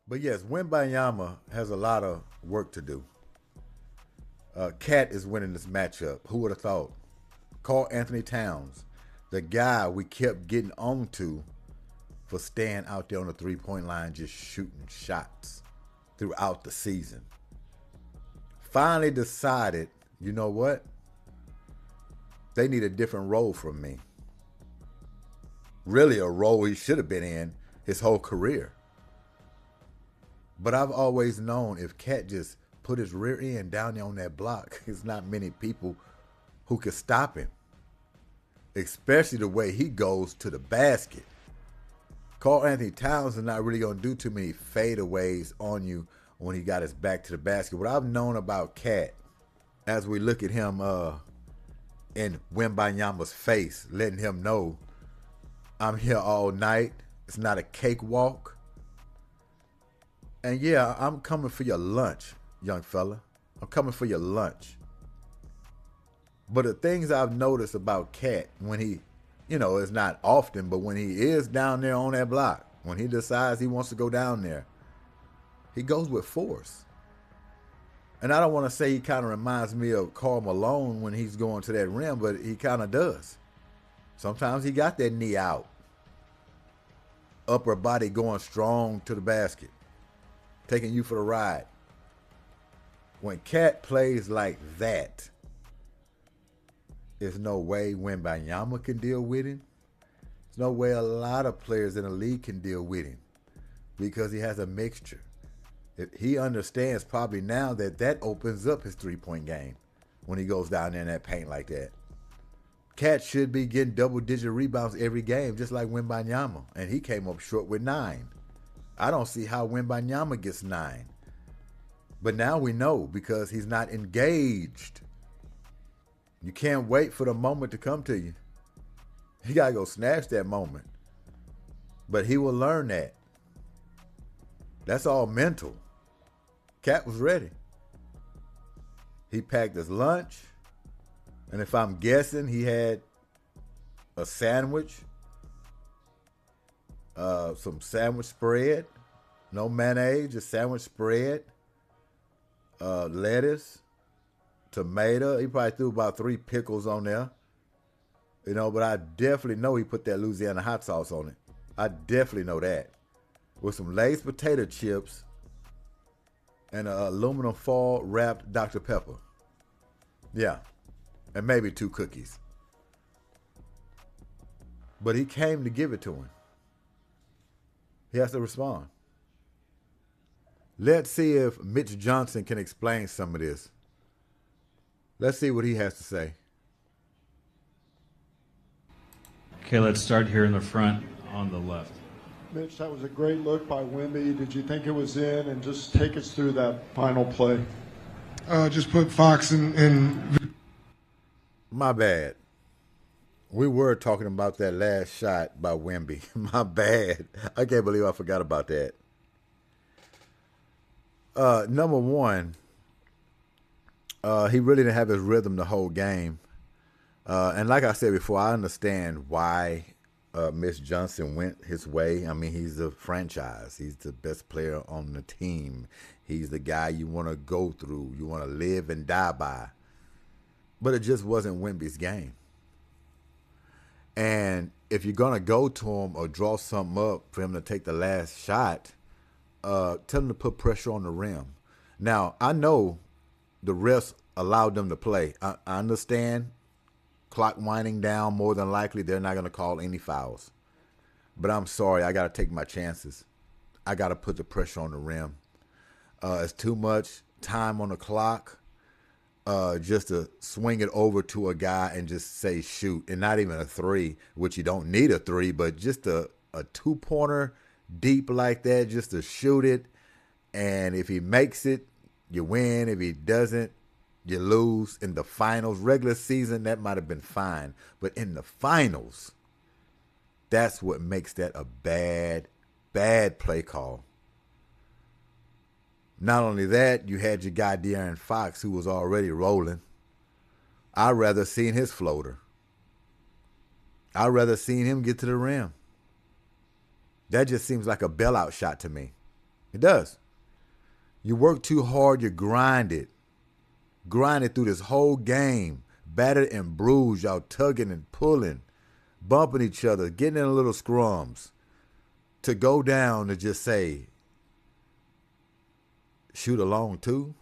But yes, Wembyama has a lot of work to do. Cat is winning this matchup. Who would have thought? Carl Anthony Towns, the guy we kept getting on to for staying out there on the three-point line just shooting shots throughout the season. Finally decided, you know what? They need a different role from me. Really a role he should have been in his whole career. But I've always known if Cat just put his rear end down there on that block, there's not many people who could stop him. Especially the way he goes to the basket. Carl Anthony Towns is not really going to do too many fadeaways on you when he got his back to the basket. What I've known about Cat, as we look at him in Wembanyama's face, letting him know, I'm here all night. It's not a cakewalk. And yeah, I'm coming for your lunch, young fella. I'm coming for your lunch. But the things I've noticed about Cat when he, it's not often, but when he is down there on that block, when he decides he wants to go down there, he goes with force. And I don't want to say he kind of reminds me of Karl Malone when he's going to that rim, but he kind of does. Sometimes he got that knee out. Upper body going strong to the basket. Taking you for the ride. When Cat plays like that, there's no way Wembanyama can deal with him. There's no way a lot of players in the league can deal with him because he has a mixture. He understands probably now that opens up his three-point game when he goes down there in that paint like that. Cat should be getting double-digit rebounds every game, just like Wembanyama, and he came up short with 9. I don't see how Wembanyama gets 9. But now we know because he's not engaged. You can't wait for the moment to come to you. You got to go snatch that moment. But he will learn that. That's all mental. Cat was ready. He packed his lunch. And if I'm guessing, he had a sandwich, some sandwich spread, no mayonnaise, just sandwich spread, lettuce, tomato. He probably threw about 3 pickles on there. But I definitely know he put that Louisiana hot sauce on it. I definitely know that. With some Lay's potato chips and an aluminum foil wrapped Dr. Pepper. Yeah. And maybe 2 cookies. But he came to give it to him. He has to respond. Let's see if Mitch Johnson can explain some of this. Let's see what he has to say. Okay, let's start here in the front on the left. Mitch, that was a great look by Wemby. Did you think it was in? And just take us through that final play. Just put Fox in. My bad. We were talking about that last shot by Wemby. My bad. I can't believe I forgot about that. Number one, he really didn't have his rhythm the whole game. And like I said before, I understand why Mitch Johnson went his way. I mean, he's a franchise. He's the best player on the team. He's the guy you want to go through. You want to live and die by. But it just wasn't Wemby's game. And if you're going to go to him or draw something up for him to take the last shot, tell him to put pressure on the rim. Now, I know the refs allowed them to play. I understand clock winding down, more than likely they're not going to call any fouls. But I'm sorry, I got to take my chances. I got to put the pressure on the rim. It's too much time on the clock just to swing it over to a guy and just say shoot, and not even a 3, which you don't need a 3, but just a 2-pointer deep like that, just to shoot it. And if he makes it, you win. If he doesn't, you lose. In the finals, regular season, that might have been fine. But in the finals, that's what makes that a bad play call. Not only that, you had your guy De'Aaron Fox, who was already rolling. I'd rather seen his floater. I'd rather seen him get to the rim. That just seems like a bailout shot to me. It does. You work too hard, you grinded through this whole game, battered and bruised, y'all tugging and pulling, bumping each other, getting in little scrums, to go down to just say, shoot a long two.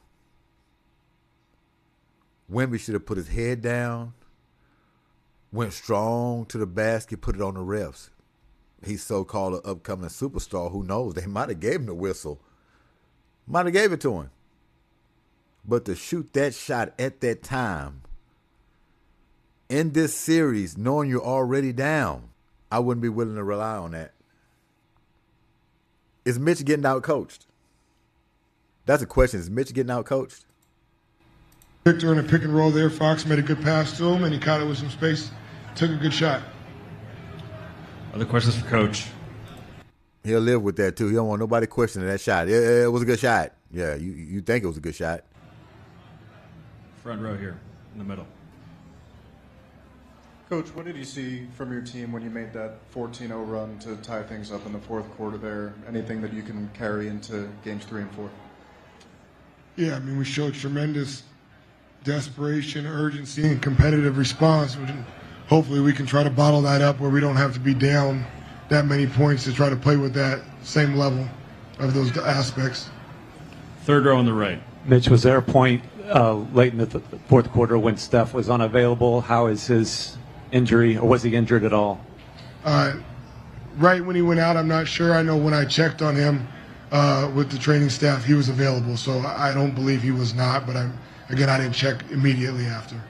Wemby should have put his head down, went strong to the basket, put it on the refs. He's so-called an upcoming superstar. Who knows? They might have gave him the whistle. Might have gave it to him. But to shoot that shot at that time in this series, knowing you're already down, I wouldn't be willing to rely on that. Is Mitch getting out-coached? That's a question. Is Mitch getting out-coached? Victor in a pick and roll there. Fox made a good pass to him, and he caught it with some space. Took a good shot. Other questions for Coach? He'll live with that, too. He don't want nobody questioning that shot. It was a good shot. Yeah, you think it was a good shot. Front row here, in the middle. Coach, what did you see from your team when you made that 14-0 run to tie things up in the fourth quarter there? Anything that you can carry into games 3 and 4? Yeah, I mean, we showed tremendous desperation, urgency, and competitive response. Hopefully we can try to bottle that up where we don't have to be down that many points to try to play with that same level of those aspects. Third row on the right. Mitch, was there a point late in the fourth quarter when Steph was unavailable? How is his injury, or was he injured at all? Right when he went out, I'm not sure. I know when I checked on him with the training staff, he was available. So I don't believe he was not, but I didn't check immediately after.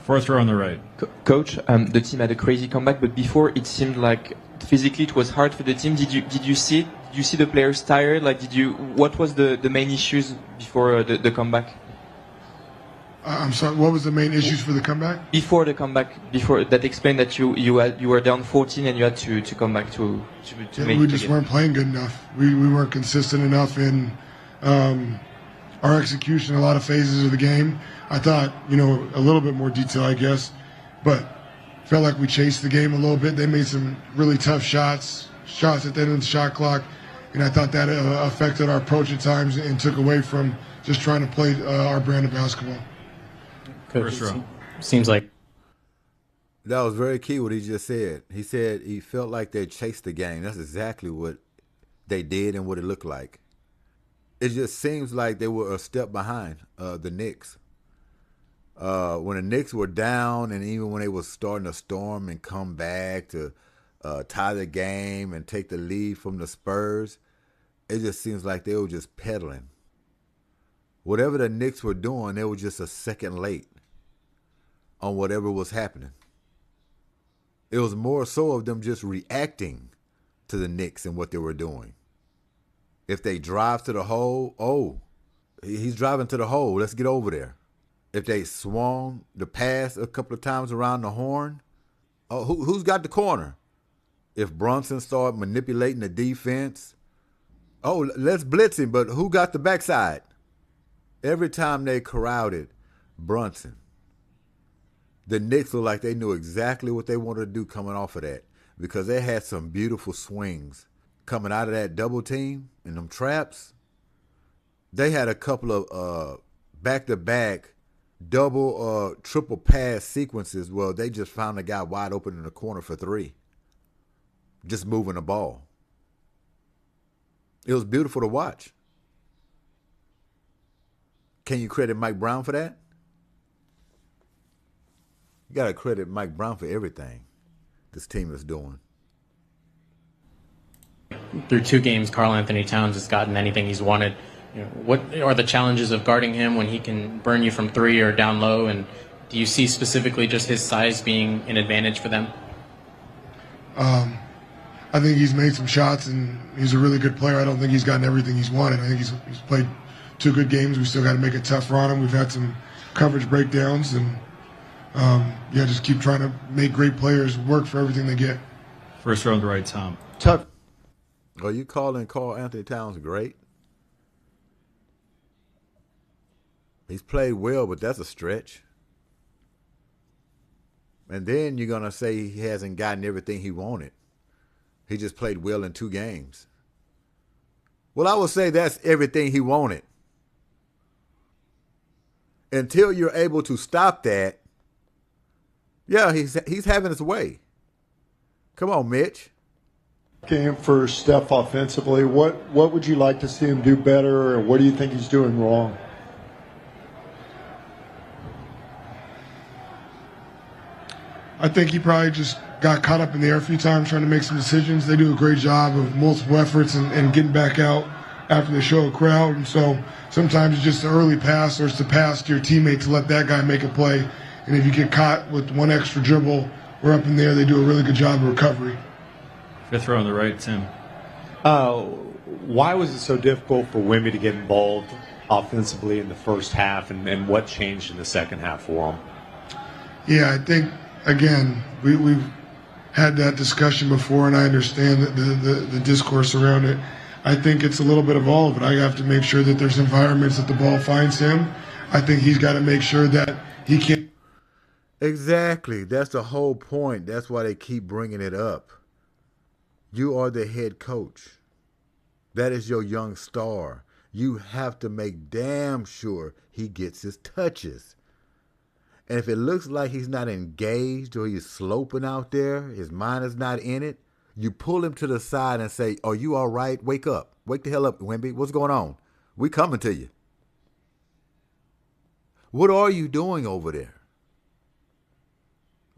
Fourth row on the right. Coach, the team had a crazy comeback, but before it seemed like physically it was hard for the team. Did you see it? Did you see the players tired? What was the main issues before the comeback? I'm sorry, what was the main issues for the comeback? Before the comeback, before that explained that you were down 14 and you had to come back to make it. We just weren't playing good enough. We weren't consistent enough in our execution in a lot of phases of the game. I thought, a little bit more detail, I guess, but felt like we chased the game a little bit. They made some really tough shots at the end of the shot clock, and I thought that affected our approach at times and took away from just trying to play our brand of basketball. First row. Seems like that was very key what he just said. He said he felt like they chased the game. That's exactly what they did and what it looked like. It just seems like they were a step behind the Knicks. When the Knicks were down, and even when they were starting to storm and come back to tie the game and take the lead from the Spurs, it just seems like they were just pedaling. Whatever the Knicks were doing, they were just a second late on whatever was happening. It was more so of them just reacting to the Knicks and what they were doing. If they drive to the hole, he's driving to the hole, let's get over there. If they swung the pass a couple of times around the horn, who's got the corner? If Brunson started manipulating the defense, let's blitz him, but who got the backside? Every time they crowded Brunson, the Knicks looked like they knew exactly what they wanted to do coming off of that, because they had some beautiful swings coming out of that double team and them traps. They had a couple of back-to-back double, triple pass sequences where they just found a guy wide open in the corner for three, just moving the ball. It was beautiful to watch. Can you credit Mike Brown for that? You got to credit Mike Brown for everything this team is doing. through 2 games, Karl Anthony Towns has gotten anything he's wanted. What are the challenges of guarding him when he can burn you from 3 or down low? And do you see specifically just his size being an advantage for them? I think he's made some shots, and he's a really good player. I don't think he's gotten everything he's wanted. I think he's played 2 good games. We still got to make it tough on him. We've had some coverage breakdowns, and just keep trying to make great players work for everything they get. First row on the right, Tom. Tough. Are you calling Karl Anthony Towns great? He's played well, but that's a stretch. And then you're going to say he hasn't gotten everything he wanted. He just played well in 2 games. Well, I would say that's everything he wanted. Until you're able to stop that, yeah, he's having his way. Come on, Mitch. Game for Steph offensively. What would you like to see him do better, or what do you think he's doing wrong? I think he probably just got caught up in the air a few times trying to make some decisions. They do a great job of multiple efforts and getting back out after they show a crowd. And so sometimes it's just an early pass or it's the pass to your teammate to let that guy make a play. And if you get caught with one extra dribble or up in there, they do a really good job of recovery. Fifth row on the right, Tim. Why was it so difficult for Wemby to get involved offensively in the first half, and what changed in the second half for him? Yeah, I think, again, we've had that discussion before, and I understand the discourse around it. I think it's a little bit of all of it. I have to make sure that there's environments that the ball finds him. I think he's got to make sure that he can't. Exactly. That's the whole point. That's why they keep bringing it up. You are the head coach. That is your young star. You have to make damn sure he gets his touches. And if it looks like he's not engaged or he's sloping out there, his mind is not in it, you pull him to the side and say, "Are you all right? Wake up. Wake the hell up, Wemby. What's going on? We coming to you. What are you doing over there?"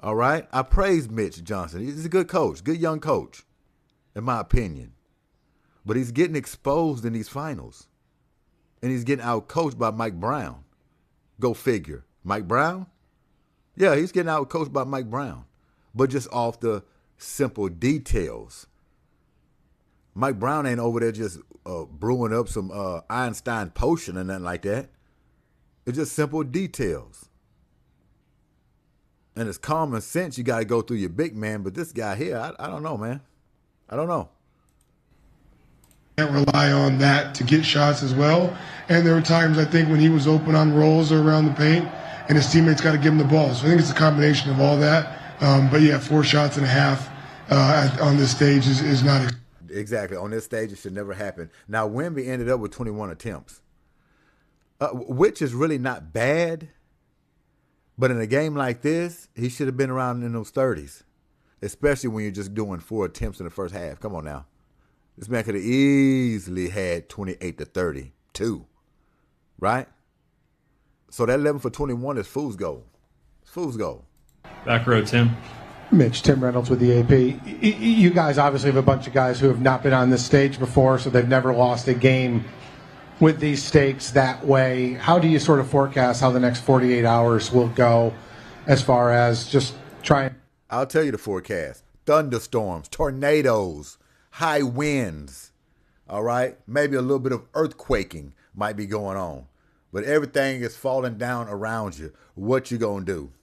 All right? I praise Mitch Johnson. He's a good coach, good young coach, in my opinion. But he's getting exposed in these finals. And he's getting out-coached by Mike Brown. Go figure. Mike Brown? Yeah, he's getting out-coached by Mike Brown. But just off the simple details. Mike Brown ain't over there just brewing up some Einstein potion or nothing like that. It's just simple details. And it's common sense you got to go through your big man. But this guy here, I don't know, man. I don't know. Can't rely on that to get shots as well. And there were times, I think, when he was open on rolls or around the paint, and his teammates got to give him the ball. So I think it's a combination of all that. But yeah, 4 shots and a half on this stage is not. Exactly. On this stage, it should never happen. Now, Wemby ended up with 21 attempts, which is really not bad. But in a game like this, he should have been around in those 30s, especially when you're just doing 4 attempts in the first half. Come on now. This man could have easily had 28 to 32, right? So that 11 for 21 is fool's gold. It's fool's gold. Back row, Tim. Mitch, Tim Reynolds with the AP. You guys obviously have a bunch of guys who have not been on this stage before, so they've never lost a game with these stakes that way. How do you sort of forecast how the next 48 hours will go as far as just trying? I'll tell you the forecast. Thunderstorms, tornadoes, high winds, all right? Maybe a little bit of earthquaking might be going on. But everything is falling down around you. What you gonna do?